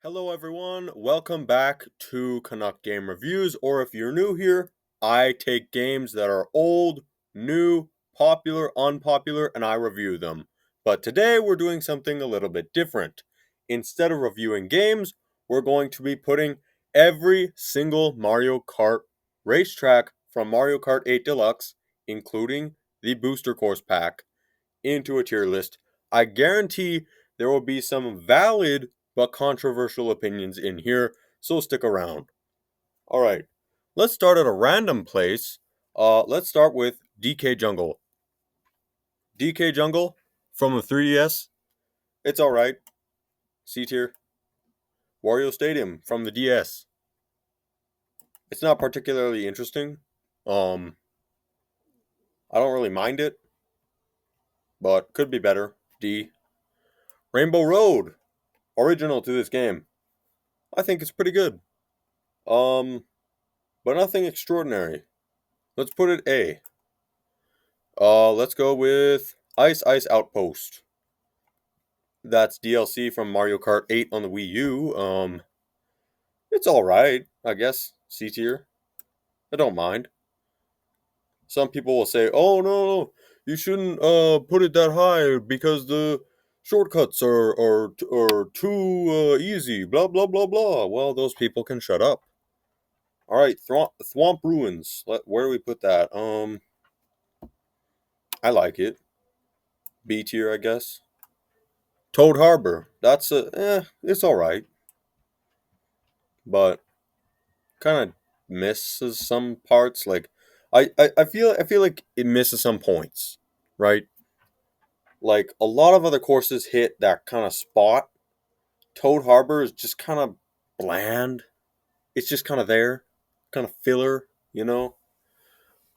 Hello everyone, welcome back to Canuck Game Reviews, or if you're new here, I take games that are old, new, popular, unpopular, and I review them. But today we're doing something a little bit different. Instead of reviewing games, we're going to be putting every single Mario Kart racetrack from Mario Kart 8 Deluxe, including the Booster Course Pack, into a tier list. I guarantee there will be some valid but controversial opinions in here, so stick around. All right, let's start at a random place. Let's start with DK Jungle. DK Jungle from the 3DS, it's all right. C tier. Wario Stadium from the DS. It's not particularly interesting. Um, I don't really mind it, but could be better. D. Rainbow Road, original to this game. I think it's pretty good. Um, but nothing extraordinary. Let's put it A. Let's go with Ice Ice Outpost. That's DLC from Mario Kart 8 on the Wii U. It's all right, I guess. C tier. I don't mind. Some people will say, "Oh no, you shouldn't put it that high because the shortcuts are too easy." Blah blah blah blah. Well, those people can shut up. All right, Thwomp Ruins. Where do we put that? I like it. B tier, I guess. Toad Harbor. It's all right, but kind of misses some parts. Like, I feel like it misses some points, right? Like a lot of other courses hit that kind of spot. Toad Harbor is just kind of bland. It's just kind of there, kind of filler, you know.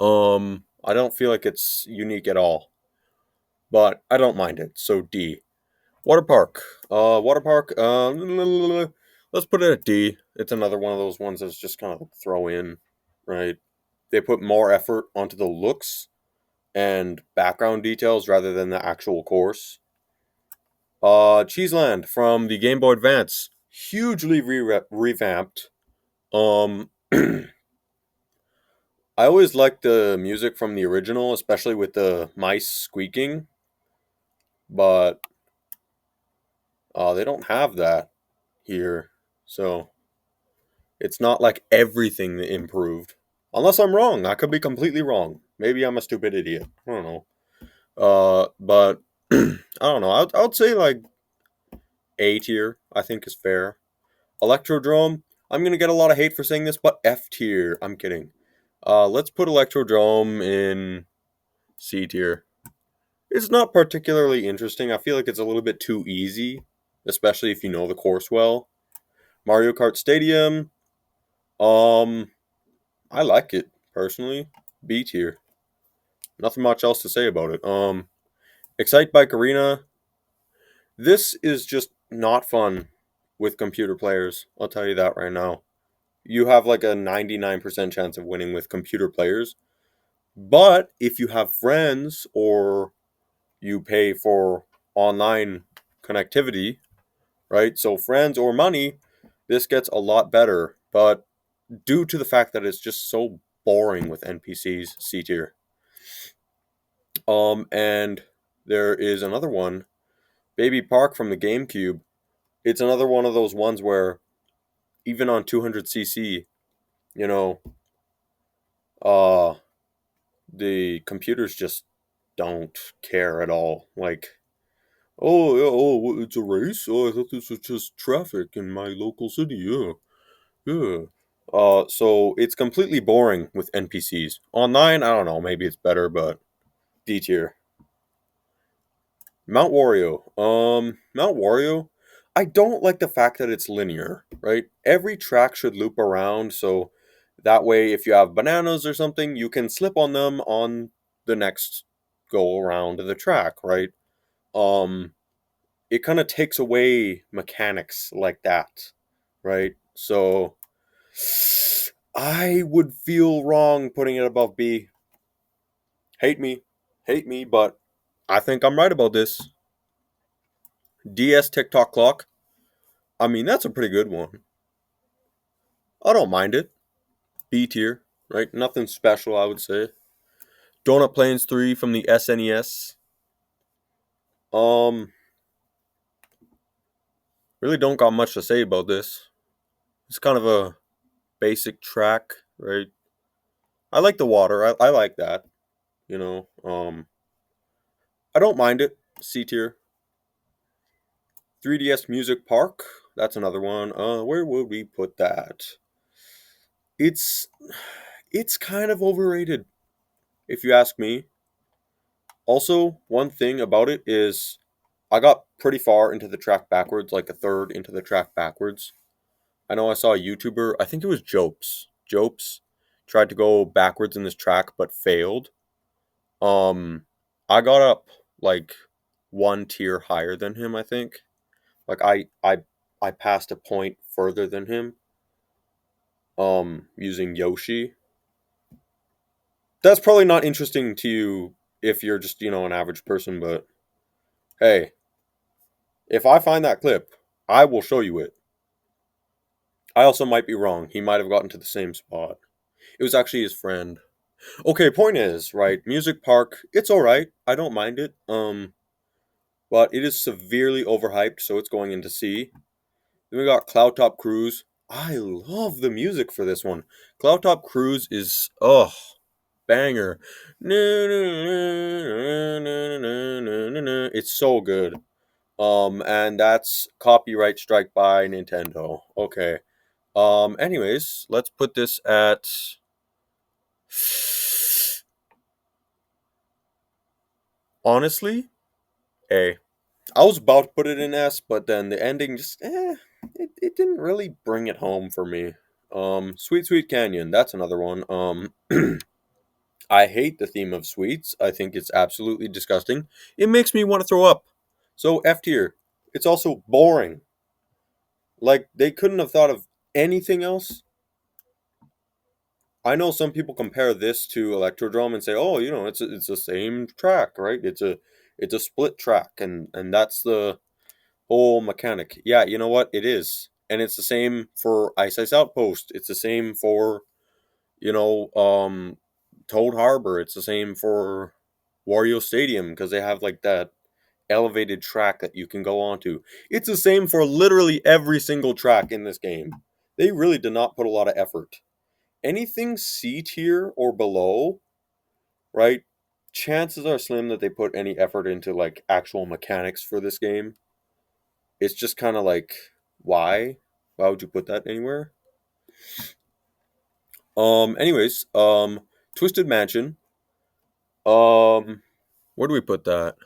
I don't feel like it's unique at all, but I don't mind it. So D. Water park. Water park. Let's put it at D. It's another one of those ones that's just kind of throw in, right? They put more effort onto the looks and background details rather than the actual course. Cheeseland from the Game Boy Advance, hugely revamped. I always liked the music from the original, especially with the mice squeaking, but they don't have that here, so it's not like everything that improved. Unless I'm wrong. I could be completely wrong. Maybe I'm a stupid idiot. I don't know. But I don't know. I would say like A tier, I think is fair. Electrodrome, I'm gonna get a lot of hate for saying this, but F tier. I'm kidding. Let's put Electrodrome in C tier. It's not particularly interesting. I feel like it's a little bit too easy, especially if you know the course well. Mario Kart Stadium, um, I like it personally. B tier. Nothing much else to say about it. Excite Bike Arena. This is just not fun with computer players. I'll tell you that right now. You have like a 99% chance of winning with computer players. But if you have friends or you pay for online connectivity, right? So friends or money, this gets a lot better. But due to the fact that it's just so boring with NPCs, C tier. And there is another one, Baby Park from the GameCube. It's another one of those ones where even on 200cc, you know, uh, the computers just don't care at all. Like, oh, yeah, oh, it's a race. Oh, I thought this was just traffic in my local city. Yeah, yeah. So it's completely boring with NPCs. Online, I don't know. Maybe it's better, but D tier. Mount Wario. Mount Wario. I don't like the fact that it's linear, right? Every track should loop around, so that way, if you have bananas or something, you can slip on them on the next go around of the track, right? Um, it kind of takes away mechanics like that, right? So I would feel wrong putting it above B. Hate me, but I think I'm right about this. DS TikTok clock. I mean, that's a pretty good one. I don't mind it. B tier, right? Nothing special, I would say. Donut Plains 3 from the SNES. Um, really don't got much to say about this. It's kind of a basic track, right? I like the water. I like that. You know, I don't mind it. C tier. 3DS Music Park. That's another one. Where would we put that? It's it's kind of overrated, if you ask me. Also, one thing about it is I got pretty far into the track backwards, like a third into the track backwards. I know I saw a YouTuber, I think it was Jopes. Jopes tried to go backwards in this track but failed. Um I got up like one tier higher than him, I think. Like I passed a point further than him using Yoshi. That's probably not interesting to you if you're just, an average person, but hey, if I find that clip, I will show you it. I also might be wrong. He might have gotten to the same spot. It was actually his friend. Okay, point is, right, Music Park, it's alright. I don't mind it. But it is severely overhyped, so it's going into C. Then we got Cloud Top Cruise. I love the music for this one. Cloud Top Cruise is banger. It's so good. And that's copyright strike by Nintendo. Okay. Anyways, let's put this at honestly, A. I was about to put it in S, but then the ending just it didn't really bring it home for me. Sweet Sweet Canyon, that's another one. I hate the theme of sweets. I think it's absolutely disgusting. It makes me want to throw up. So F tier. It's also boring. Like they couldn't have thought of anything else. I know some people compare this to Electrodrome and say, "Oh, it's the same track, right? It's a split track, and that's the whole mechanic." Yeah, you know what? It is, and it's the same for Ice Ice Outpost. It's the same for you know, um, Toad Harbor. It's the same for Wario Stadium because they have like that elevated track that you can go onto. It's the same for literally every single track in this game. They really did not put a lot of effort. Anything C tier or below, right? Chances are slim that they put any effort into like actual mechanics for this game. It's just kind of like, why? Why would you put that anywhere? Anyways, Twisted Mansion. Where do we put that?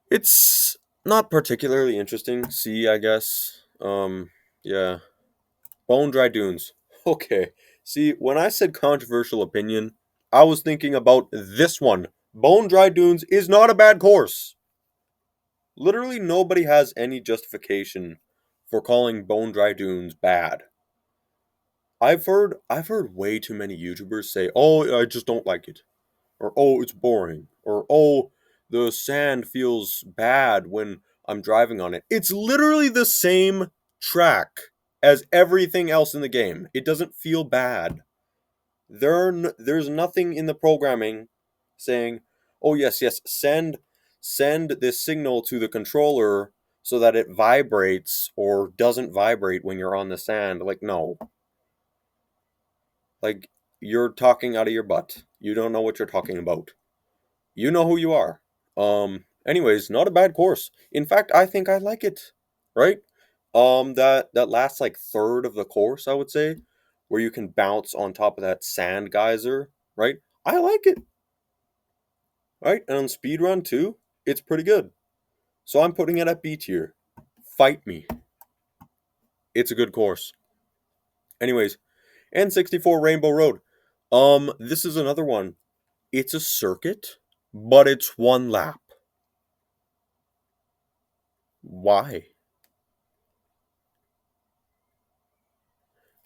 It's not particularly interesting. C, I guess. Yeah. Bone Dry Dunes. Okay. See, when I said controversial opinion, I was thinking about this one. Bone Dry Dunes is not a bad course. Literally nobody has any justification for calling Bone Dry Dunes bad. I've heard way too many YouTubers say, "Oh, I just don't like it." Or "Oh, it's boring." Or "Oh, the sand feels bad when I'm driving on it." It's literally the same track as everything else in the game. It doesn't feel bad. There's nothing in the programming saying, "Oh yes, yes, send this signal to the controller so that it vibrates or doesn't vibrate when you're on the sand." Like no. Like you're talking out of your butt. You don't know what you're talking about. You know who you are. Anyways, not a bad course. In fact, I think I like it. Right? That last like third of the course, I would say, where you can bounce on top of that sand geyser, right? I like it. Right? And on speedrun too, it's pretty good. So I'm putting it at B tier. Fight me. It's a good course. Anyways, N64 Rainbow Road. This is another one. It's a circuit, but it's one lap. Why?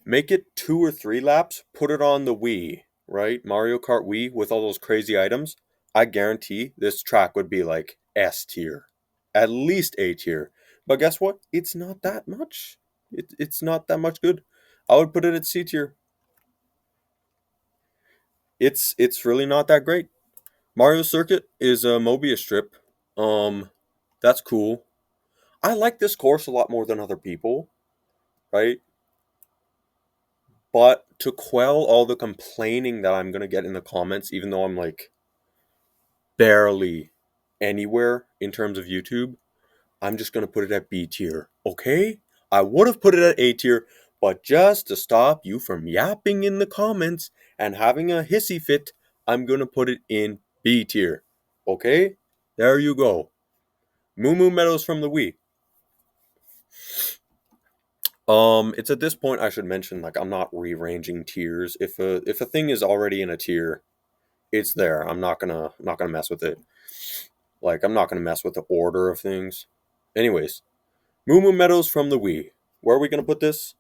Make it 2 or 3 laps, put it on the Wii, right? Mario Kart Wii with all those crazy items. I guarantee this track would be like S tier. at least A tier. But guess what? It's not that much. It's not that much good. I would put it at C tier. It's really not that great. Mario Circuit is a Mobius strip. Um, that's cool. I like this course a lot more than other people, right? But to quell all the complaining that I'm gonna get in the comments, even though I'm like barely anywhere in terms of YouTube, I'm just gonna put it at B tier. Okay? I would have put it at A tier, but just to stop you from yapping in the comments and having a hissy fit, I'm gonna put it in B tier. Okay? There you go. Moo Moo Meadows from the Wii. It's at this point I should mention like I'm not rearranging tiers. If a thing is already in a tier, it's there. I'm not gonna mess with it. Like I'm not gonna mess with the order of things. Anyways, Moo Moo Meadows from the Wii. Where are we gonna put this?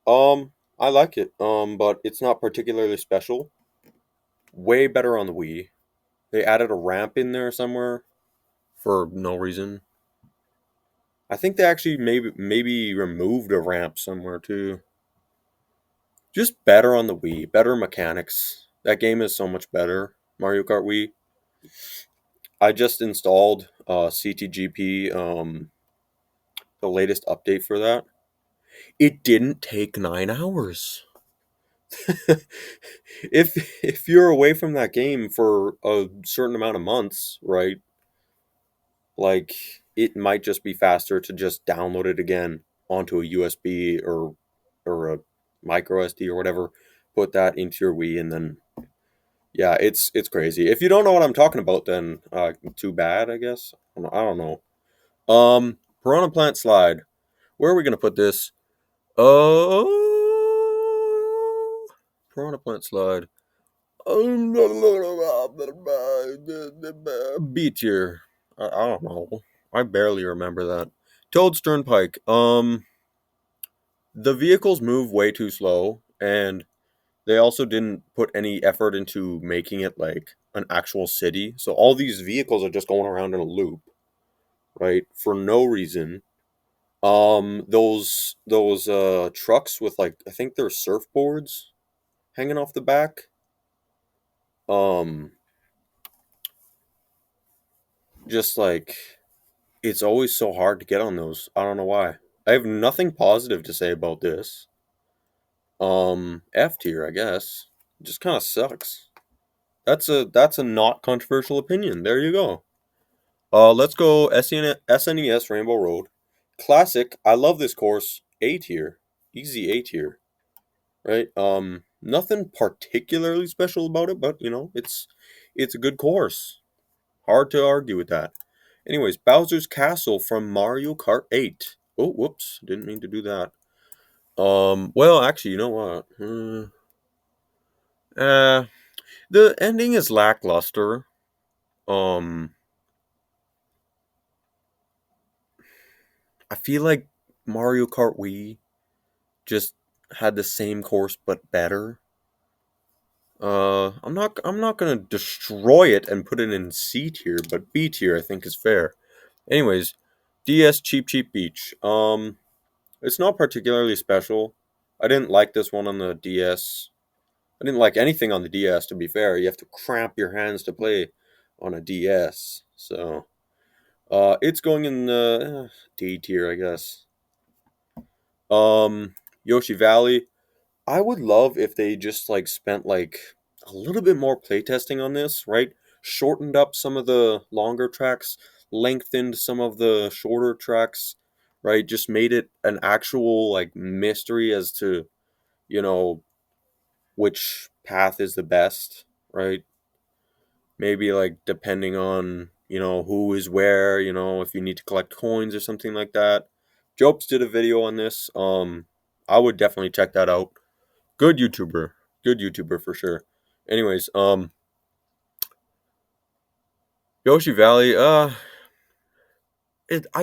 I like it. But it's not particularly special. Way better on the Wii. They added a ramp in there somewhere for no reason. I think they actually maybe removed a ramp somewhere too. Just better on the Wii, better mechanics. That game is so much better. Mario Kart Wii. I just installed CTGP, the latest update for that. It didn't take 9 hours. If you're away from that game for a certain amount of months, right? Like it might just be faster to just download it again onto a USB or a micro SD or whatever. Put that into your Wii and then yeah, it's crazy. If you don't know what I'm talking about, then too bad, I guess. I don't know. Piranha Plant Slide. Where are we gonna put this? Piranha Plant Slide. B tier. I don't know. I barely remember that. Toad Sternpike. The vehicles move way too slow, and they also didn't put any effort into making it like an actual city. So all these vehicles are just going around in a loop, right? For no reason. Those trucks with like I think they're surfboards hanging off the back. Um just like it's always so hard to get on those. I don't know why. I have nothing positive to say about this. F tier, I guess. It just kind of sucks. That's a not controversial opinion. There you go. Let's go SNES Rainbow Road. Classic. I love this course. A tier. Easy A tier. Right? Nothing particularly special about it, but it's a good course. Hard to argue with that. Anyways, Bowser's Castle from Mario Kart 8. Oh, whoops. Didn't mean to do that. Well, actually, you know what? Uh, the ending is lackluster. Um, I feel like Mario Kart Wii just had the same course but better. I'm not gonna destroy it and put it in C tier, but B tier I think is fair. Anyways, DS Cheap Cheap Beach. It's not particularly special. I didn't like this one on the DS. I didn't like anything on the DS, to be fair. You have to cramp your hands to play on a DS. So, it's going in the D tier, I guess. Yoshi Valley. I would love if they just like spent like a little bit more playtesting on this, right? Shortened up some of the longer tracks, lengthened some of the shorter tracks, right? Just made it an actual like mystery as to, you know, which path is the best, right? Maybe like depending on, who is where, if you need to collect coins or something like that. Jopes did a video on this. I would definitely check that out. Good YouTuber. Good YouTuber for sure. Anyways, Yoshi Valley, I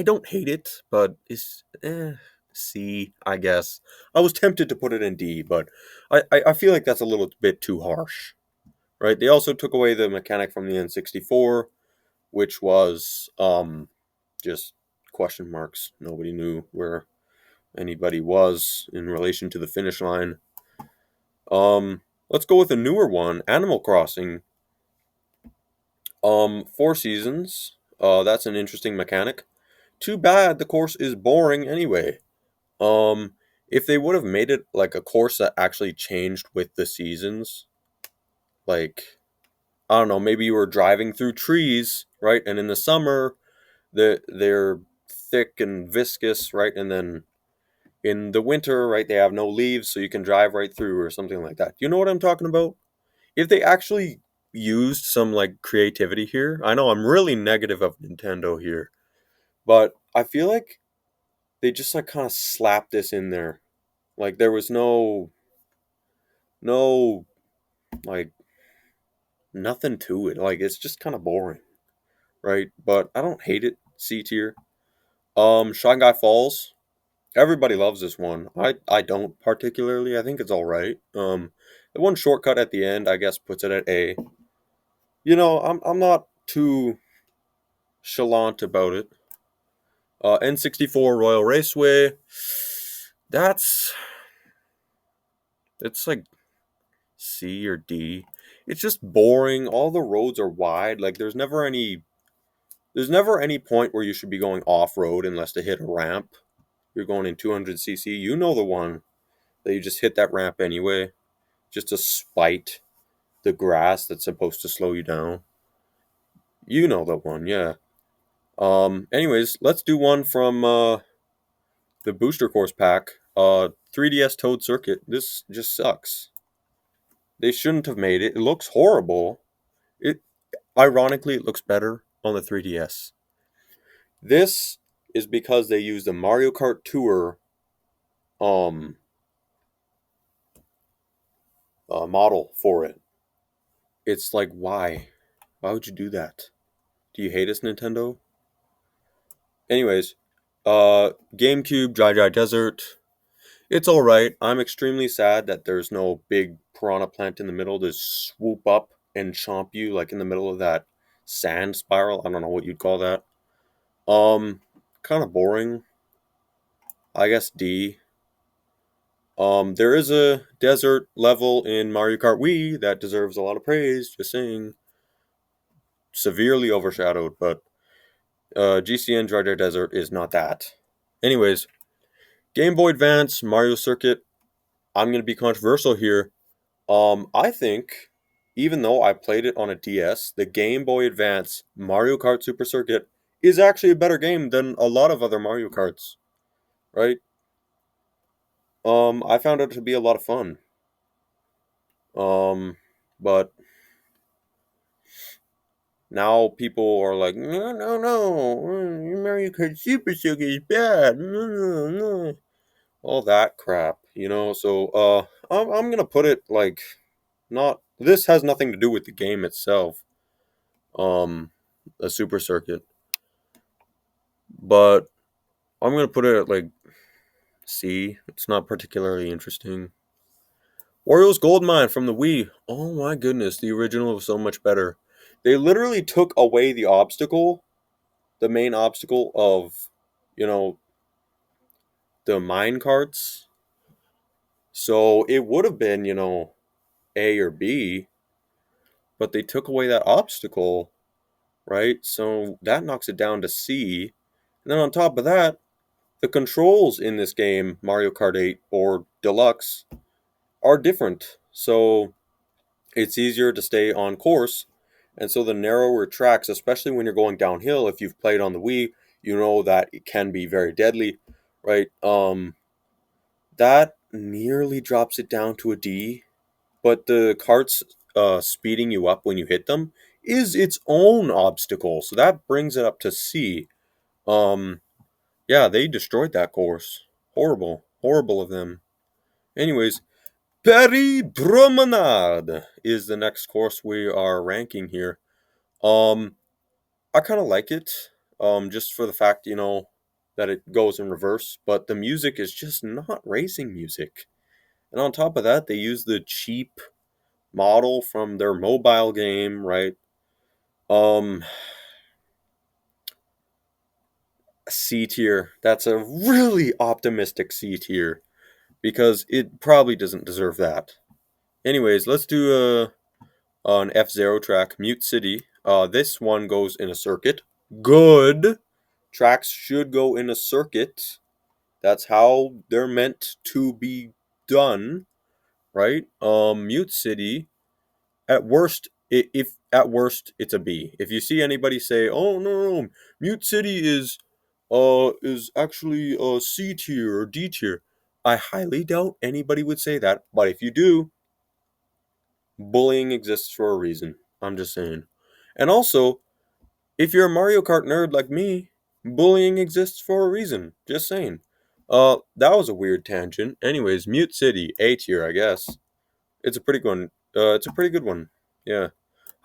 don't hate it, but it's C, I guess. I was tempted to put it in D, but I feel like that's a little bit too harsh. Right? They also took away the mechanic from the N64, which was just question marks. Nobody knew where anybody was in relation to the finish line. Let's go with a newer one, Animal Crossing. 4 seasons. That's an interesting mechanic. Too bad the course is boring anyway. Um, if they would have made it like a course that actually changed with the seasons, like I don't know, maybe you were driving through trees, right? And in the summer, they're thick and viscous, right? And then in the winter, right, they have no leaves, so you can drive right through or something like that. You know what I'm talking about? If they actually used some like creativity here, I know I'm really negative of Nintendo here, but I feel like they just like kind of slapped this in there. Like there was no like nothing to it. Like it's just kind of boring, right? But I don't hate it. C tier. Shanghai Falls. Everybody loves this one. I don't particularly. I think it's all right. The one shortcut at the end, I guess, puts it at A. I'm not too chalant about it. N64 Royal Raceway. That's it's like C or D. It's just boring. All the roads are wide. Like there's never any point where you should be going off road unless to hit a ramp. You're going in 200cc. You know the one that you just hit that ramp anyway, just to spite the grass that's supposed to slow you down. You know the one, yeah. Anyways, let's do one from the booster course pack. 3DS Toad Circuit. This just sucks. They shouldn't have made it. It looks horrible. It ironically it looks better on the 3DS. This is because they used the Mario Kart Tour um model for it. It's like why? Why would you do that? Do you hate us, Nintendo? Anyways, GameCube Dry Dry Desert. It's all right. I'm extremely sad that there's no big piranha plant in the middle to swoop up and chomp you like in the middle of that sand spiral. I don't know what you'd call that. Kind of boring. I guess D. There is a desert level in Mario Kart Wii that deserves a lot of praise. Just saying, severely overshadowed, but GCN Dry Dry Desert is not that. Anyways, Game Boy Advance Mario Circuit. I'm gonna be controversial here. I think even though I played it on a DS, the Game Boy Advance Mario Kart Super Circuit is actually a better game than a lot of other Mario Karts, right? I found it to be a lot of fun. Um, but now people are like, no, no, no, Mario Kart Super Circuit is bad. No, no, no. All that crap, So, I'm gonna put it like, not. This has nothing to do with the game itself. Um, a Super Circuit. But I'm gonna put it at like C. It's not particularly interesting. Wario's Gold Mine from the Wii. Oh my goodness, the original was so much better. They literally took away the main obstacle of, you know, the mine carts. So it would have been, A or B, but they took away that obstacle, right? So that knocks it down to C. And then on top of that, the controls in this game, Mario Kart 8 or Deluxe, are different. So it's easier to stay on course. And so the narrower tracks, especially when you're going downhill, if you've played on the Wii, you know that it can be very deadly, right? That nearly drops it down to a D, but the carts speeding you up when you hit them is its own obstacle. So that brings it up to C. Um, yeah, they destroyed that course. Horrible. Horrible of them. Anyways, Paris Promenade is the next course we are ranking here. Um, I kind of like it, just for the fact, that it goes in reverse, but the music is just not racing music. And on top of that, they use the cheap model from their mobile game, right? Um, C tier. That's a really optimistic C tier because it probably doesn't deserve that. Anyways, let's do an F-Zero track, Mute City. This one goes in a circuit. Good. Tracks should go in a circuit. That's how they're meant to be done, right? Mute City. At worst, if at worst it's a B. If you see anybody say, "Oh no, Mute City is actually a C tier or D tier," I highly doubt anybody would say that. But if you do, bullying exists for a reason. I'm just saying. And also, if you're a Mario Kart nerd like me, bullying exists for a reason. Just saying. That was a weird tangent. Anyways, Mute City, A tier, I guess. It's a pretty good one. It's a pretty good one. Yeah.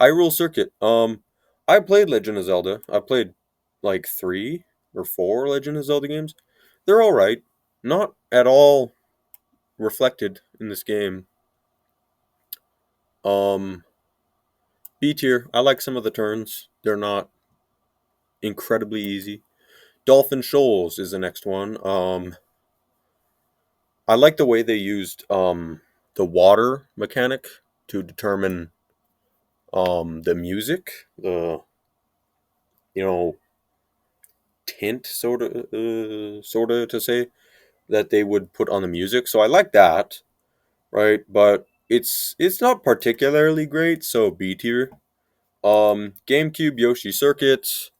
Hyrule Circuit. I played Legend of Zelda. I played like 3 or 4 Legend of Zelda games. They're all right. Not at all reflected in this game. Um, B tier. I like some of the turns. They're not incredibly easy. Dolphin Shoals is the next one. I like the way they used the water mechanic to determine the music, the you know tint sort of to say that they would put on the music. So I like that, right? But it's not particularly great, so B tier. GameCube Yoshi Circuit.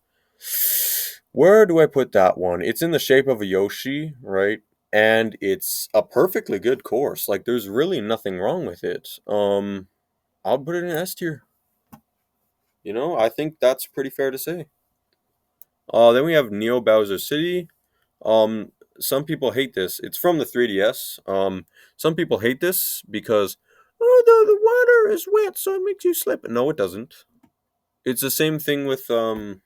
Where do I put that one? It's in the shape of a Yoshi, right? And it's a perfectly good course. Like there's really nothing wrong with it. I'll put it in S tier. I think that's pretty fair to say. Then we have Neo Bowser City. Um, some people hate this. It's from the 3DS. Some people hate this because the water is wet, so it makes you slip. No, it doesn't. It's the same thing with Bone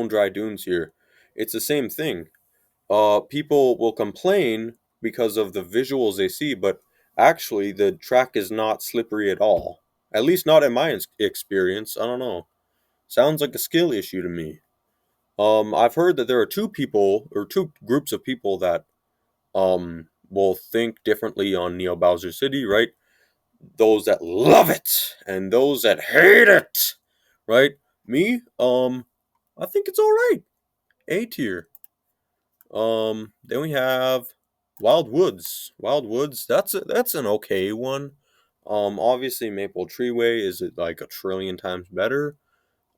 Dry Dunes here. It's the same thing. People will complain because of the visuals they see, but actually the track is not slippery at all. At least not in my experience. I don't know. Sounds like a skill issue to me. I've heard that there are two people or two groups of people that will think differently on Neo Bowser City, right? Those that love it and those that hate it, right? Me, I think it's all right. A tier. Then we have Wild Woods. Wild Woods. That's an okay one. Obviously Maple Treeway is like a trillion times better.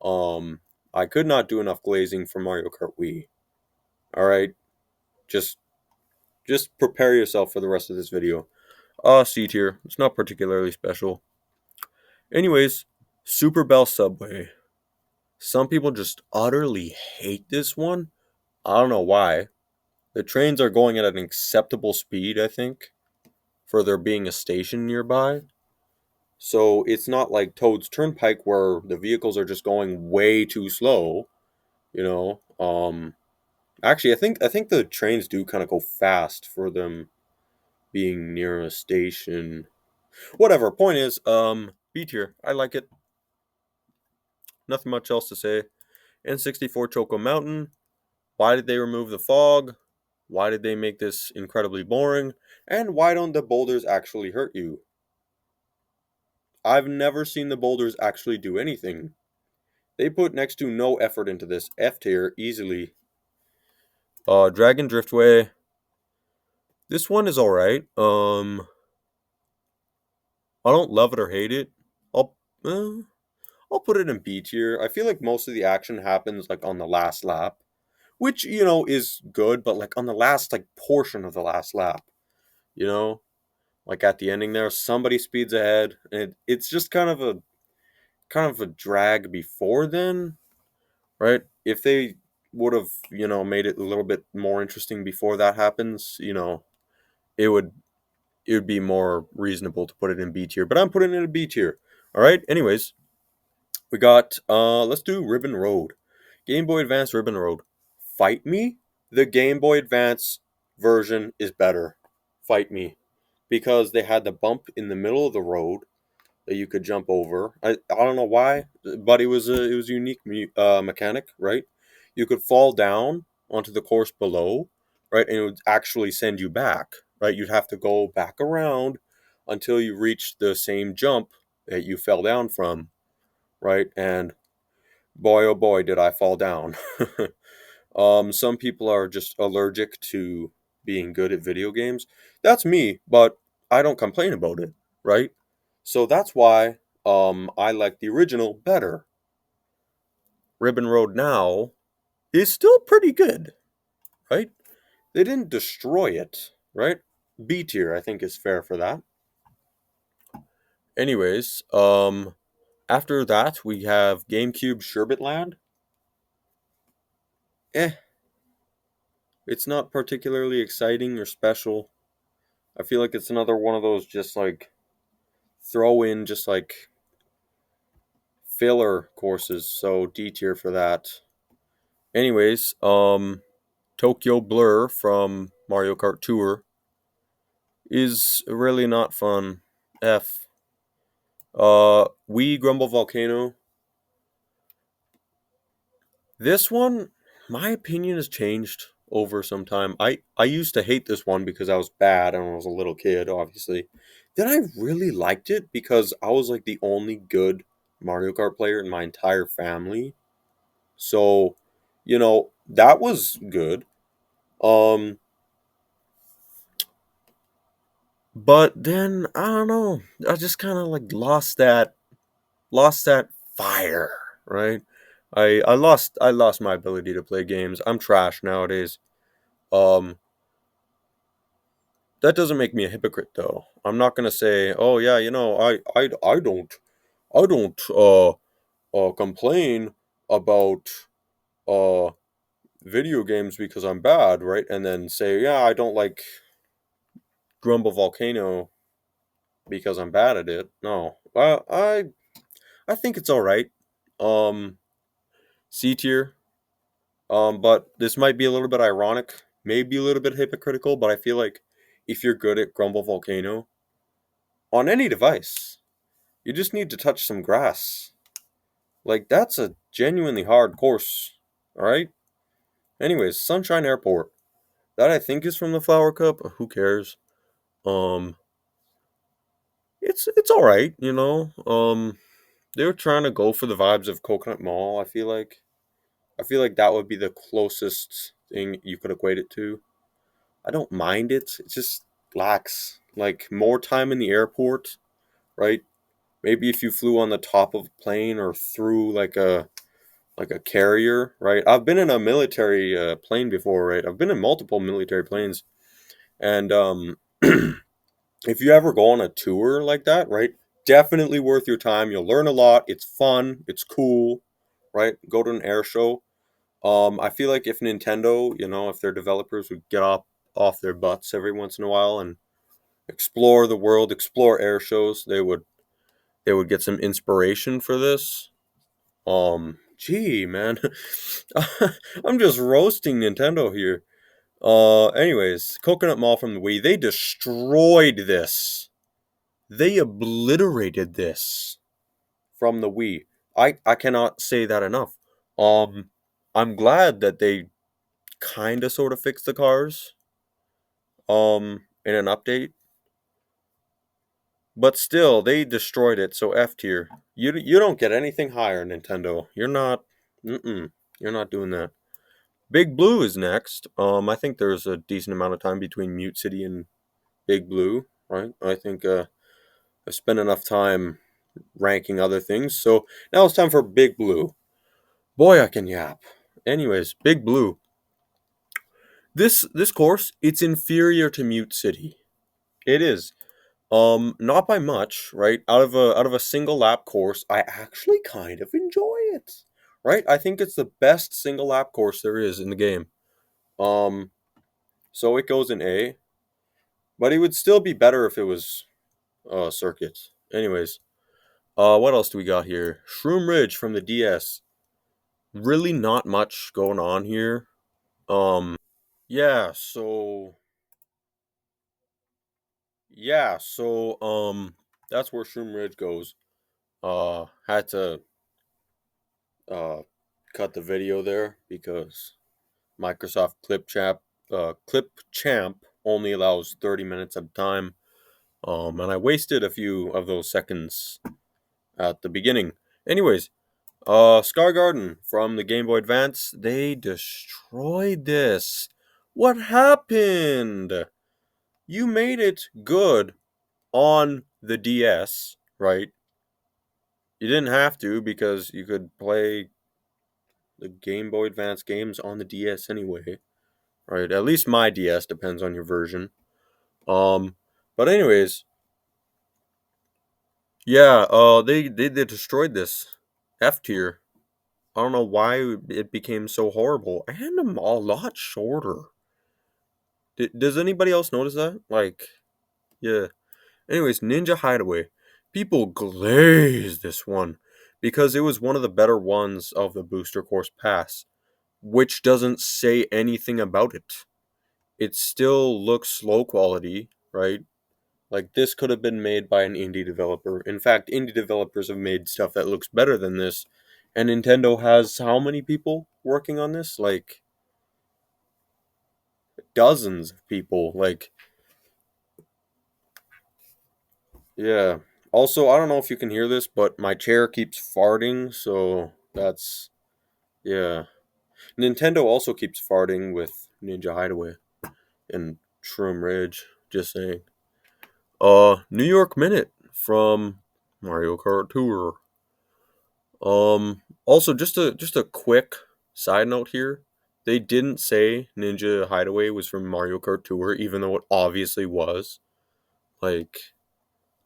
Um, I could not do enough glazing for Mario Kart Wii. All right, just just prepare yourself for the rest of this video. C tier. It's not particularly special. Anyways, Super Bell Subway. Some people just utterly hate this one. I don't know why. The trains are going at an acceptable speed, I think, for there being a station nearby. So it's not like Toad's Turnpike where the vehicles are just going way too slow, you know. Actually, I think the trains do kind of go fast for them being near a station. Whatever. Point is, B tier. I like it. Nothing much else to say. N64 Choco Mountain. Why did they remove the fog? Why did they make this incredibly boring? And why don't the boulders actually hurt you? I've never seen the boulders actually do anything. They put next to no effort into this. F tier easily. Dragon Driftway. This one is alright. I don't love it or hate it. I'll uh, I'll put it in B tier. I feel like most of the action happens like on the last lap, which is good, but like on the last like portion of the last lap, you know, like at the ending there, somebody speeds ahead, and it's just kind of a drag before then, right? If they would have made it a little bit more interesting before that happens, it would it would be more reasonable to put it in B tier. But I'm putting it in a B tier. All right. Anyways, we got let's do Ribbon Road. Game Boy Advance Ribbon Road. Fight me. The Game Boy Advance version is better. Fight me. Because they had the bump in the middle of the road. that you could jump over. I don't know why, but it was a unique mechanic, right? You could fall down onto the course below, right, and it would actually send you back, right? You'd have to go back around until you reach the same jump that you fell down from, right? And boy, oh boy, did I fall down. Some people are just allergic to being good at video games. That's me, but I don't complain about it, right? So that's why I like the original better. Ribbon Road now is still pretty good, right? They didn't destroy it, right? B tier, I think, is fair for that. Anyways, after that we have GameCube Sherbet Land. Eh, it's not particularly exciting or special. I feel like it's another one of those just like throw in just like filler courses, so D tier for that. Anyways, Tokyo Blur from Mario Kart Tour is really not fun. F. Wii Grumble Volcano. This one, my opinion has changed over some time. I used to hate this one because I was bad and I was a little kid, obviously. Then I really liked it because I was like the only good Mario Kart player in my entire family. So, that was good. Um, but then I don't know. I just kind of like lost that fire, right? I lost my ability to play games. I'm trash nowadays. Um, that doesn't make me a hypocrite though. I'm not gonna say, "Oh yeah, I don't complain about uh video games because I'm bad," right? And then say, "Yeah, I don't like Grumble Volcano because I'm bad at it." No, I think it's all right. Um, C tier. But this might be a little bit ironic, maybe a little bit hypocritical, but I feel like if you're good at Grumble Volcano on any device, you just need to touch some grass. Like that's a genuinely hard course. All right. Anyways, Sunshine Airport. That I think is from the Flower Cup. Who cares? Um, it's all right. They're trying to go for the vibes of Coconut Mall. I feel like that would be the closest thing you could equate it to. I don't mind it. It just lacks like more time in the airport, right? Maybe if you flew on the top of a plane or through like a carrier, right? I've been in a military plane before, right? I've been in multiple military planes, and if you ever go on a tour like that, right? Definitely worth your time. You'll learn a lot. It's fun. It's cool, right? Go to an air show. I feel like if Nintendo, if their developers would get off their butts every once in a while and explore the world, explore air shows, they would get some inspiration for this. Gee, man, I'm just roasting Nintendo here. Anyways, Coconut Mall from the Wii, they destroyed this. They obliterated this from the Wii. I cannot say that enough. Um, I'm glad that they kind of sort of fixed the cars in an update, but still they destroyed it. So F tier. You don't get anything higher, Nintendo. You're not doing that. Big Blue is next. I think there's a decent amount of time between Mute City and Big Blue, right? I think I spent enough time ranking other things. So now it's time for Big Blue. Boy, I can yap. Anyways, Big Blue. This course, it's inferior to Mute City. It is. Not by much, right? Out of a single lap course, I actually kind of enjoy it. Right? I think it's the best single lap course there is in the game. Um, so it goes in A, but it would still be better if it was circuit. Anyways, what else do we got here? Shroom Ridge from the DS. Really not much going on here. Yeah, so That's where Shroom Ridge goes. Had to uh cut the video there because Microsoft Clip Champ only allows 30 minutes at a time. And I wasted a few of those seconds at the beginning. Anyways, Sky Garden from the Game Boy Advance, they destroyed this. What happened? You made it good on the DS, right? You didn't have to because you could play the Game Boy Advance games on the DS anyway, right? At least my DS depends on your version. Um, but anyways, yeah, they destroyed this F tier. I don't know why it became so horrible and a lot shorter. Does anybody else notice that? Like, yeah. Anyways, Ninja Hideaway. People glazed this one because it was one of the better ones of the Booster Course Pass, which doesn't say anything about it. It still looks low quality, right? Like, this could have been made by an indie developer. In fact, indie developers have made stuff that looks better than this. And Nintendo has how many people working on this? Like, dozens of people. Like, yeah. Also, I don't know if you can hear this, but my chair keeps farting, so that's, yeah. Nintendo also keeps farting with Ninja Hideaway and Shroom Ridge. Just saying. New York Minute from Mario Kart Tour. Also, just a quick side note here. They didn't say Ninja Hideaway was from Mario Kart Tour, even though it obviously was. Like,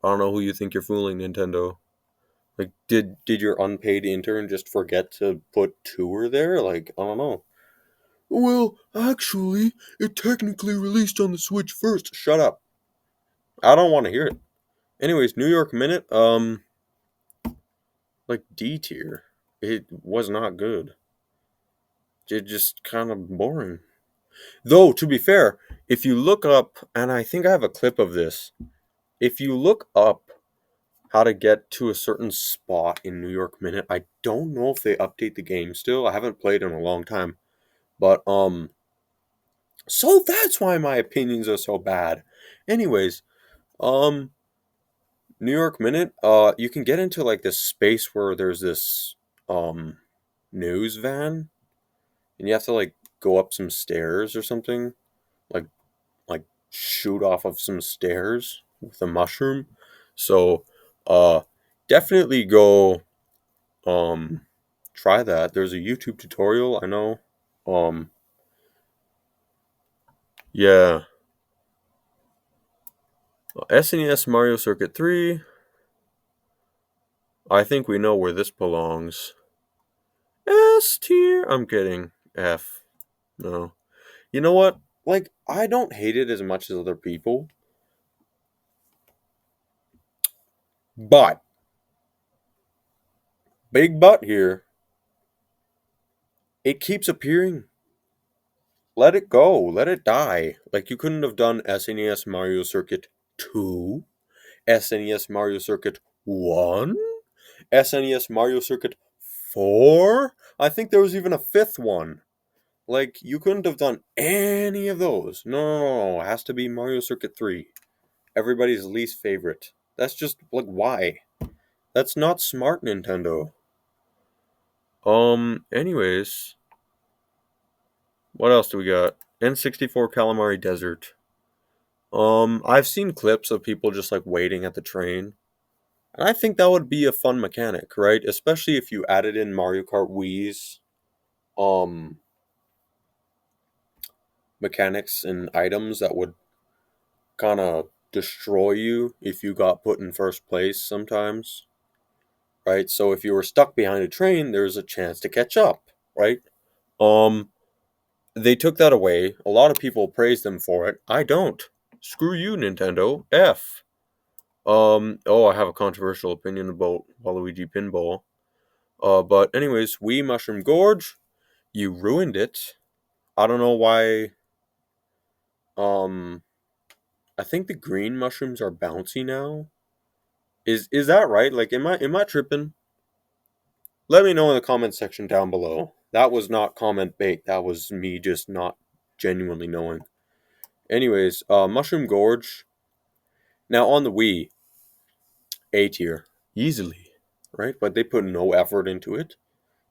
I don't know who you think you're fooling, Nintendo. Like, did your unpaid intern just forget to put Tour there? Like, I don't know. Well, actually, it technically released on the Switch first. Shut up. I don't want to hear it. Anyways, New York Minute, like D tier. It was not good. It just kind of boring. Though, to be fair, if you look up, and I think I have a clip of this, if you look up how to get to a certain spot in New York Minute, I don't know if they update the game still. I haven't played in a long time. But, so that's why my opinions are so bad. Anyways, um, New York Minute, you can get into like this space where there's this, um, news van, and you have to like go up some stairs or something. Like, like shoot off of some stairs with a mushroom. So uh definitely go try that. There's a YouTube tutorial, I know. Um yeah. SNES Mario Circuit 3. I think we know where this belongs. S tier. I'm kidding. F. No. You know what? Like, I don't hate it as much as other people, but big but here, it keeps appearing. Let it go. Let it die. Like, you couldn't have done SNES Mario Circuit 2, SNES Mario Circuit 1, SNES Mario Circuit 4. I think there was even a fifth one. Like, you couldn't have done any of those. No, no, no, no. It has to be Mario Circuit 3. Everybody's least favorite. That's just, like, why? That's not smart, Nintendo. Anyways, what else do we got? N64 Calamari Desert. I've seen clips of people just like waiting at the train. And I think that would be a fun mechanic, right? Especially if you added in Mario Kart Wii's um mechanics and items that would kind of destroy you if you got put in first place sometimes, right? So if you were stuck behind a train, there's a chance to catch up, right? Um they took that away. A lot of people praise them for it. I don't. Screw you, Nintendo. F. Oh, I have a controversial opinion about Waluigi Pinball. But anyways, Wii Mushroom Gorge, you ruined it. I don't know why. Um, I think the green mushrooms are bouncy now. Is that right? Like, am I tripping? Let me know in the comment section down below. That was not comment bait. That was me just not genuinely knowing. Anyways, Mushroom Gorge. Now on the Wii, A tier. Easily. Right? But they put no effort into it.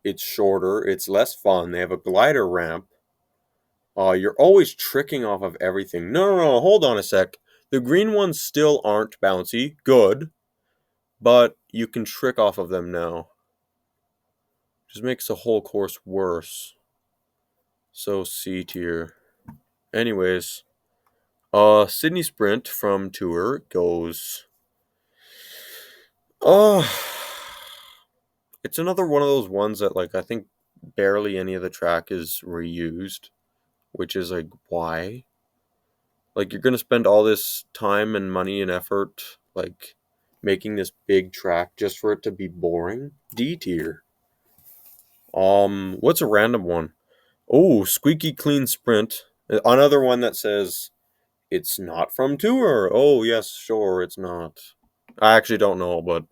It's shorter, it's less fun. They have a glider ramp. You're always tricking off of everything. No, no, no, hold on a sec. The green ones still aren't bouncy. Good. But you can trick off of them now. Just makes the whole course worse. So C tier. Anyways, Sydney Sprint from Tour goes. Oh, it's another one of those ones that like I think barely any of the track is reused, which is like why? Like you're gonna spend all this time and money and effort like making this big track just for it to be boring? D tier. What's a random one? Oh, Squeaky Clean Sprint. Another one that says it's not from Tour. Oh yes, sure, it's not. I actually don't know, but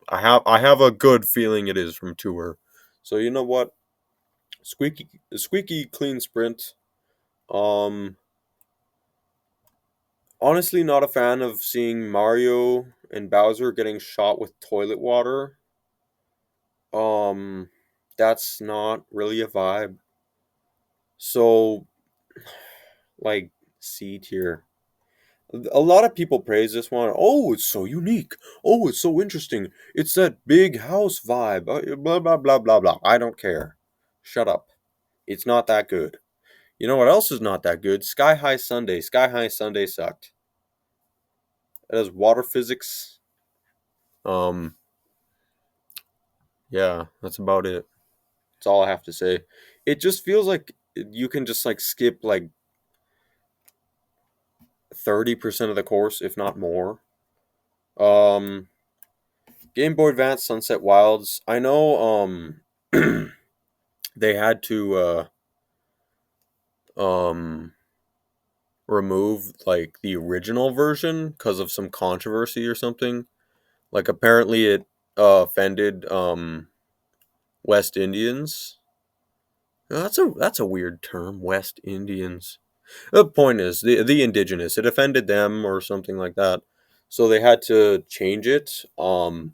I have a good feeling it is from Tour. So you know what? Squeaky Clean Sprint. Um, Honestly, not a fan of seeing Mario and Bowser getting shot with toilet water. Um, that's not really a vibe. So, like, C tier. A lot of people praise this one. Oh, it's so unique. Oh, it's so interesting. It's that big house vibe. Blah, blah, blah, blah, blah. I don't care. Shut up. It's not that good. You know what else is not that good? Sky High Sunday. Sky High Sunday sucked. It has water physics. Um, yeah, that's about it. That's all I have to say. It just feels like you can just like skip like 30% of the course, if not more. Um, Game Boy Advance Sunset Wilds. I know they had to um remove like the original version because of some controversy or something. Like apparently it offended West Indians. That's a weird term, West Indians. The point is the indigenous. It offended them or something like that. So they had to change it. And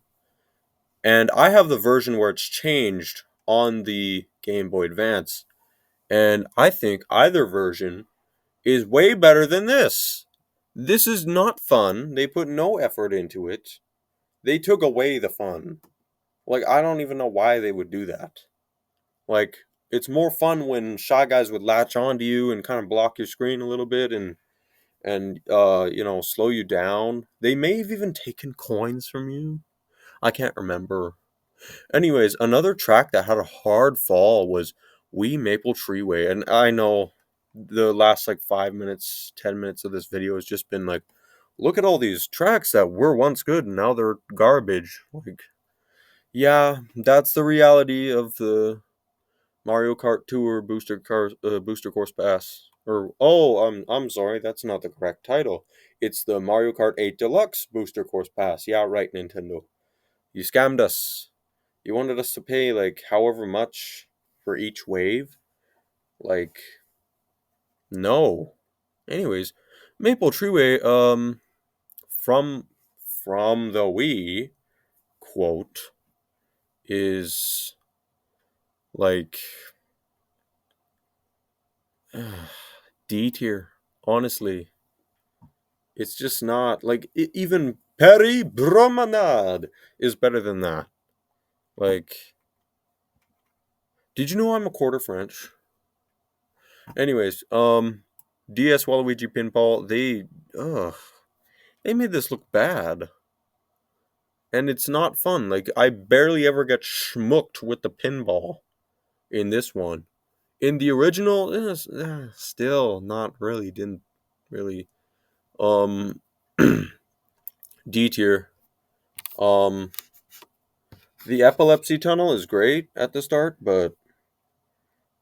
I have the version where it's changed on the Game Boy Advance. And I think either version is way better than this. This is not fun. They put no effort into it. They took away the fun. Like, I don't even know why they would do that. Like, it's more fun when Shy Guys would latch onto you and kind of block your screen a little bit and slow you down. They may have even taken coins from you. I can't remember. Anyways, another track that had a hard fall was Wee Maple Treeway. And I know the last like 5 minutes, 10 minutes of this video has just been like, look at all these tracks that were once good and now they're garbage. Like, yeah, that's the reality of the Mario Kart Tour Booster Course Pass. Or I'm sorry, that's not the correct title. It's the Mario Kart 8 Deluxe Booster Course Pass. Yeah, right, Nintendo. You scammed us. You wanted us to pay like however much for each wave. Like, no. Anyways, Maple Treeway, from the Wii quote is like D tier. Honestly, it's just not like even Perry Promenade is better than that. Like, did you know I'm a quarter French? Anyways, DS Waluigi Pinball, they made this look bad. And it's not fun. Like, I barely ever get schmooked with the pinball in this one. In the original, still not really, didn't really. Um, D tier. Um, the epilepsy tunnel is great at the start, but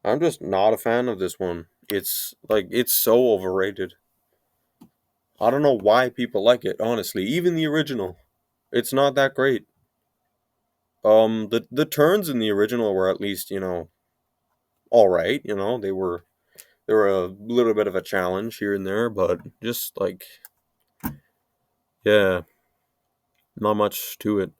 I'm just not a fan of this one. It's so overrated. I don't know why people like it, honestly. Even the original. It's not that great. The turns in the original were at least, all right. They were a little bit of a challenge here and there, but just like, yeah, not much to it.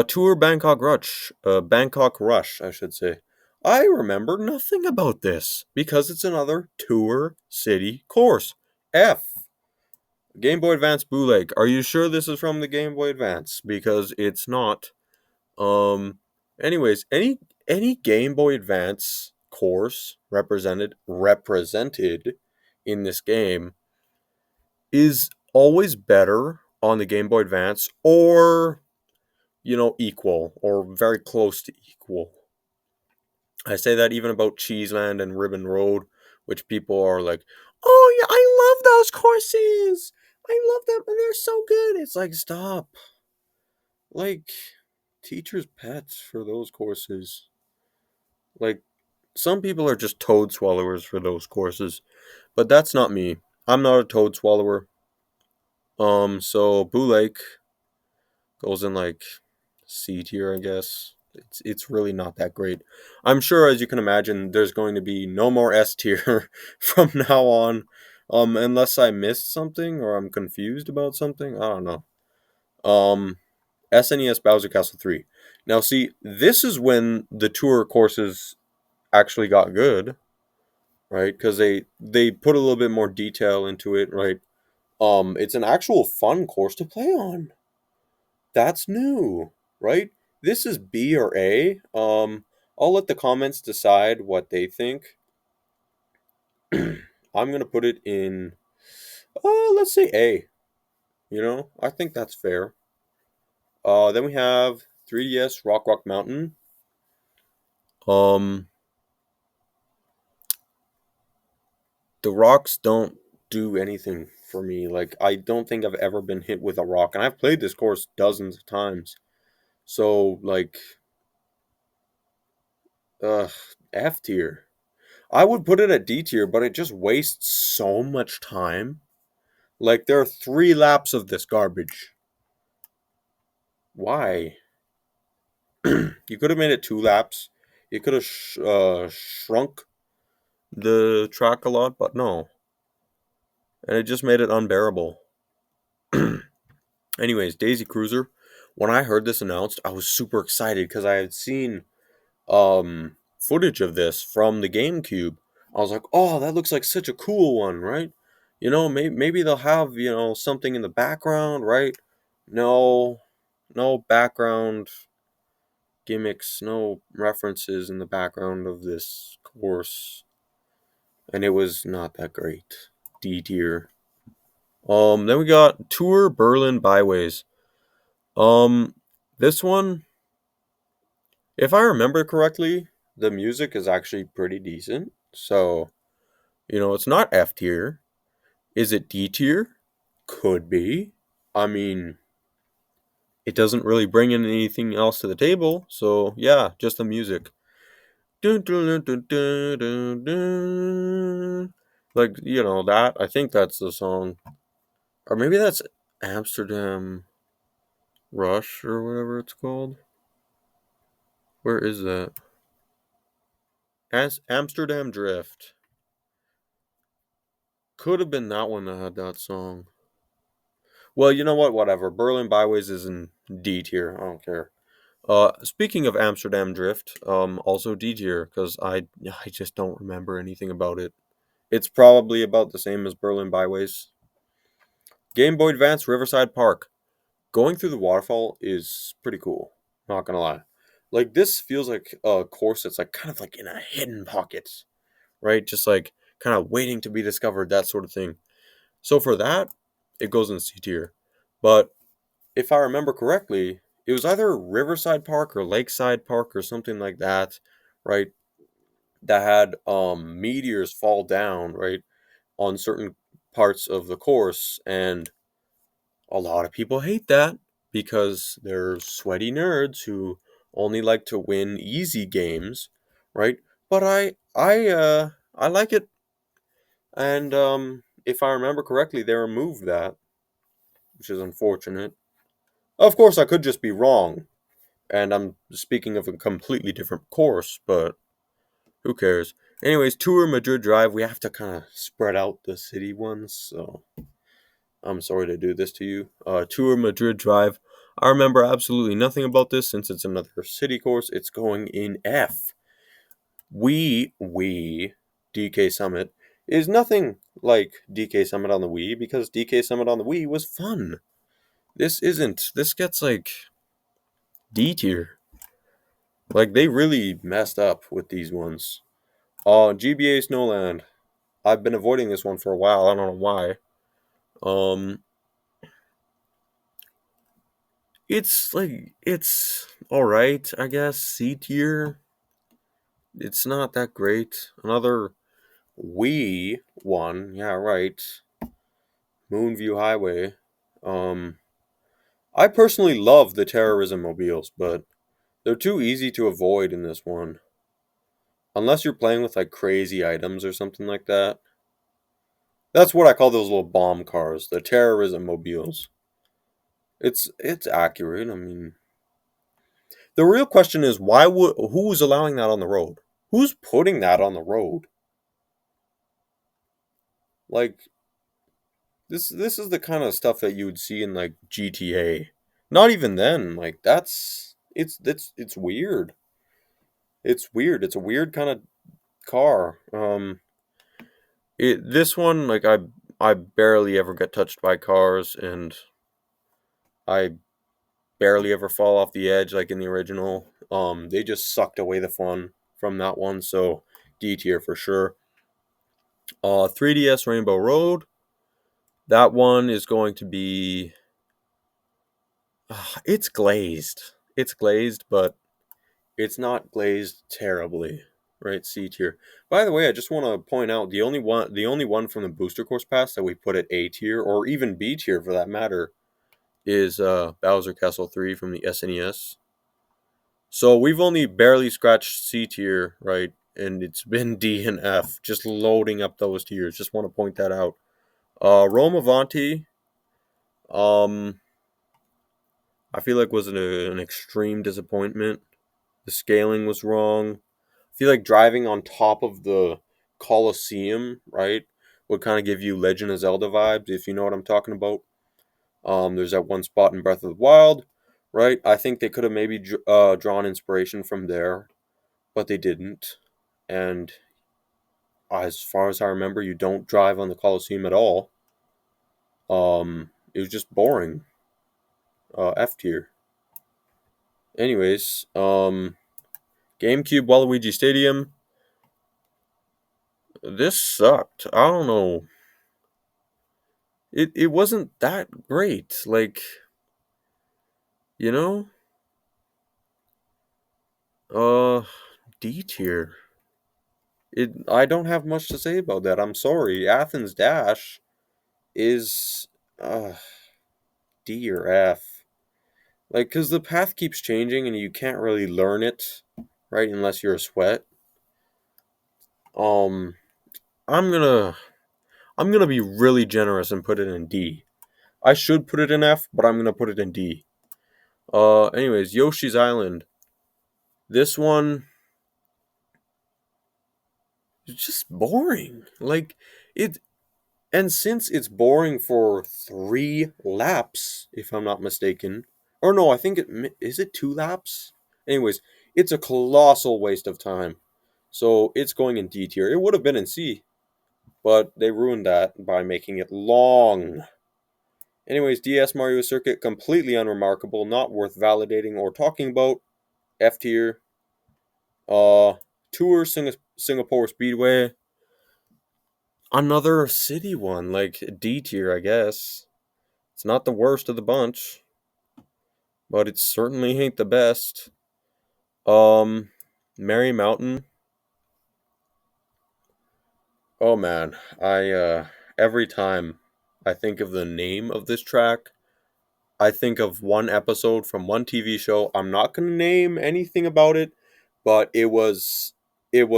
Tour Bangkok Rush, I should say. I remember nothing about this because it's another tour city course. F. Game Boy Advance Bootleg. Are you sure this is from the Game Boy Advance? Because it's not. Um. Anyways, any Game Boy Advance course represented in this game is always better on the Game Boy Advance, or equal or very close to equal. I say that even about Cheeseland and Ribbon Road, which people are like, "Oh yeah, I love those courses. I love them, and they're so good." It's like, stop. Like, teachers' pets for those courses. Like, some people are just toad swallowers for those courses, but that's not me. I'm not a toad swallower. So Boo Lake goes in like C tier, I guess. It's really not that great. I'm sure, as you can imagine, there's going to be no more S tier from now on, unless I missed something or I'm confused about something. I don't know. SNES Bowser Castle 3. Now, see, this is when the tour courses actually got good, right? Because they put a little bit more detail into it, right? It's an actual fun course to play on. That's new, right? This is B or A. I'll let the comments decide what they think. I'm gonna put it in. Let's say A. I think that's fair. Then we have 3DS Rock Mountain. Um, the rocks don't do anything for me. Like, I don't think I've ever been hit with a rock, and I've played this course dozens of times. So, like, ugh, F tier. I would put it at D tier, but it just wastes so much time. Like, there are 3 laps of this garbage. Why? You could have made it 2 laps. You could have shrunk the track a lot, but no. And it just made it unbearable. Anyways, Daisy Cruiser. When I heard this announced, I was super excited because I had seen footage of this from the GameCube. I was like, "Oh, that looks like such a cool one, right?" Maybe they'll have, something in the background, right? No, no background gimmicks, no references in the background of this course, and it was not that great. D tier. Then we got Tour Berlin Byways. Um, this one, if I remember correctly, the music is actually pretty decent. So, it's not F tier. Is it D tier? Could be. I mean, it doesn't really bring in anything else to the table. So, yeah, just the music. Dun, dun, dun, dun, dun, dun, dun. Like, that. I think that's the song. Or maybe that's Amsterdam Rush or whatever it's called. Where is that? As Amsterdam Drift. Could have been that one that had that song. Well, you know what? Whatever. Berlin Byways is in D tier. I don't care. Speaking of Amsterdam Drift, also D tier because I just don't remember anything about it. It's probably about the same as Berlin Byways. Game Boy Advance Riverside Park. Going through the waterfall is pretty cool. Not gonna lie. Like, this feels like a course that's like kind of like in a hidden pocket, right? Just like kind of waiting to be discovered, that sort of thing. So for that, it goes in C tier. But if I remember correctly, it was either Riverside Park or Lakeside Park or something like that, right? That had meteors fall down, right, on certain parts of the course, and a lot of people hate that because they're sweaty nerds who only like to win easy games, right? But I like it, and if I remember correctly, they removed that, which is unfortunate. Of course, I could just be wrong, and I'm speaking of a completely different course, but who cares? Anyways, Tour Madrid Drive, we have to kind of spread out the city ones, so I'm sorry to do this to you. Tour Madrid Drive. I remember absolutely nothing about this since it's another city course. It's going in F. We, DK Summit, is nothing like DK Summit on the Wii because DK Summit on the Wii was fun. This isn't. This gets like D tier. Like they really messed up with these ones. GBA Snowland. I've been avoiding this one for a while. I don't know why. Um, it's all right, I guess. C tier. It's not that great. Another Wii one. Yeah, right. Moonview Highway. Um, I personally love the terrorism mobiles, but they're too easy to avoid in this one. Unless you're playing with like crazy items or something like that. That's what I call those little bomb cars, the terrorism mobiles. It's accurate. I mean, the real question is who's allowing that on the road? Who's putting that on the road? Like this is the kind of stuff that you would see in like GTA. Not even then. Like it's weird. It's weird. It's a weird kind of car. This one like I barely ever get touched by cars, and I barely ever fall off the edge like in the original. They just sucked away the fun from that one, so D tier for sure. 3DS Rainbow Road. That one is going to be. It's glazed. It's glazed, but it's not glazed terribly. Right, C tier. By the way, I just want to point out the only one from the Booster Course Pass that we put at A tier, or even B tier for that matter, is Bowser Castle 3 from the SNES. So we've only barely scratched C tier, right? And it's been D and F, just loading up those tiers. Just want to point that out. Rome Avanti, um, I feel like was an extreme disappointment. The scaling was wrong. I feel like driving on top of the Colosseum, right, would kind of give you Legend of Zelda vibes, if you know what I'm talking about. There's that one spot in Breath of the Wild, right? I think they could have maybe drawn inspiration from there, but they didn't. And as far as I remember, you don't drive on the Coliseum at all. It was just boring. F tier. Anyways, GameCube Waluigi Stadium. This sucked. I don't know. It wasn't that great. Like, you know, uh, D tier. I don't have much to say about that. I'm sorry. Athens Dash is uh D or F. Like, cause the path keeps changing and you can't really learn it, right? Unless you're a sweat. Um, I'm gonna I'm gonna be really generous and put it in D. I should put it in F, but I'm gonna put it in D. Anyways, Yoshi's Island. This one is just boring. Like it, and since it's boring for 3 laps, if I'm not mistaken, or no, I think is it 2 laps. Anyways, it's a colossal waste of time. So it's going in D tier. It would have been in C, but they ruined that by making it long. Anyways, DS Mario Circuit, completely unremarkable, not worth validating or talking about. F tier. Uh, Tour Singapore Speedway, another city one, like D tier, I guess. It's not the worst of the bunch, but it certainly ain't the best. Um, Merry Mountain. Oh man, I every time I think of the name of this track, I think of one episode from one TV show. I'm not going to name anything about it, but it was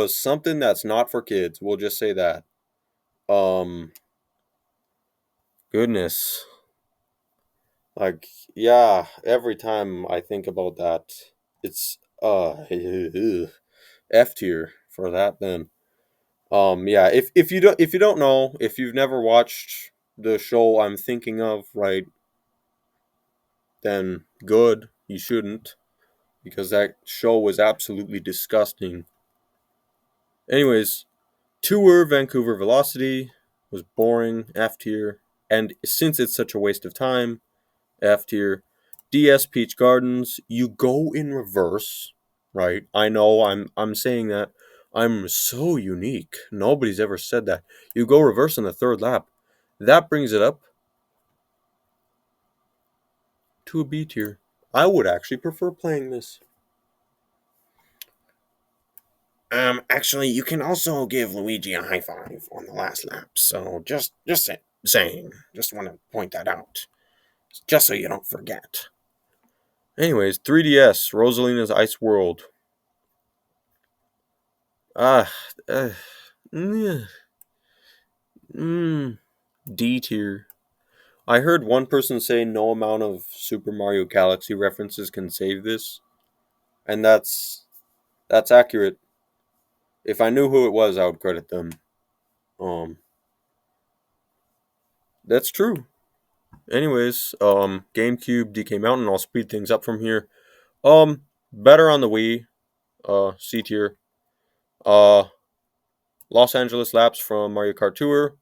something that's not for kids. We'll just say that. Um Goodness. Like, yeah, every time I think about that, it's F tier for that then. Yeah, if you don't know, if you've never watched the show I'm thinking of, right, then good, you shouldn't, because that show was absolutely disgusting. Anyways, Tour Vancouver Velocity was boring, F tier, and since it's such a waste of time, F tier. DS Peach Gardens, you go in reverse, right? I know I'm saying that. I'm so unique. Nobody's ever said that. You go reverse on the third lap. That brings it up to a B tier. I would actually prefer playing this. Actually, you can also give Luigi a high five on the last lap. So saying, just want to point that out, just so you don't forget. Anyways, 3DS Rosalina's Ice World. Ah, uh, mm, D tier. I heard one person say no amount of Super Mario Galaxy references can save this, and that's accurate. If I knew who it was, I would credit them. Um, that's true. Anyways, GameCube, DK Mountain. I'll speed things up from here. Better on the Wii. C tier. Uh, Los Angeles Laps from Mario Kart Tour.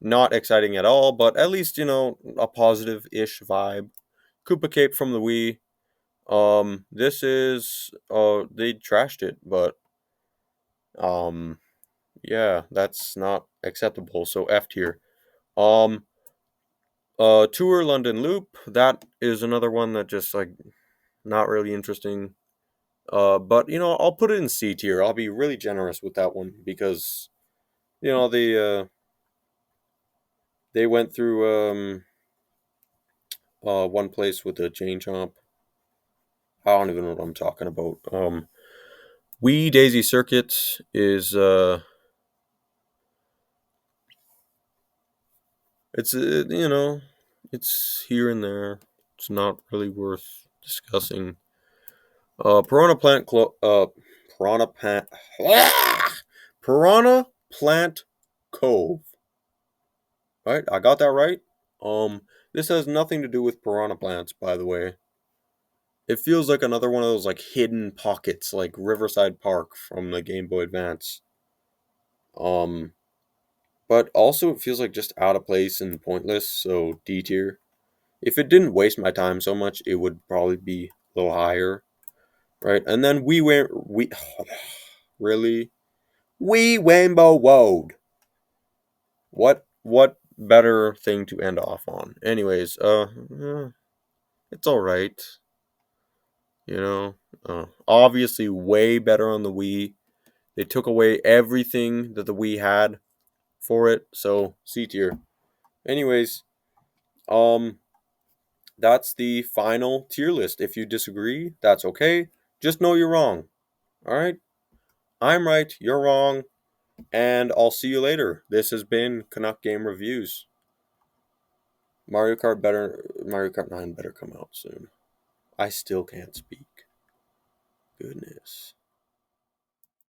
Not exciting at all, but at least a positive-ish vibe. Koopa Cape from the Wii. This is they trashed it, but um, yeah, that's not acceptable. So F tier. Um, Tour London Loop. That is another one that just like not really interesting. But I'll put it in C tier. I'll be really generous with that one because they went through one place with a chain chomp. I don't even know what I'm talking about. Wii Daisy Circuit is it's it's here and there. It's not really worth discussing. Piranha Plant Piranha Plant Piranha Plant Cove. Right? I got that right? This has nothing to do with piranha plants, by the way. It feels like another one of those like hidden pockets like Riverside Park from the Game Boy Advance. Um but also it feels like just out of place and pointless, so D tier. If it didn't waste my time so much, it would probably be a little higher, right? And then we really we Rainbow Road. What better thing to end off on? Anyways, it's all right, you know. Obviously way better on the Wii. They took away everything that the Wii had for it, so C tier. Anyways, um that's the final tier list. If you disagree, that's okay. Just know you're wrong. All right? I'm right, you're wrong, and I'll see you later. This has been Canuck Game Reviews. Mario Kart 9 better come out soon. I still can't speak. Goodness.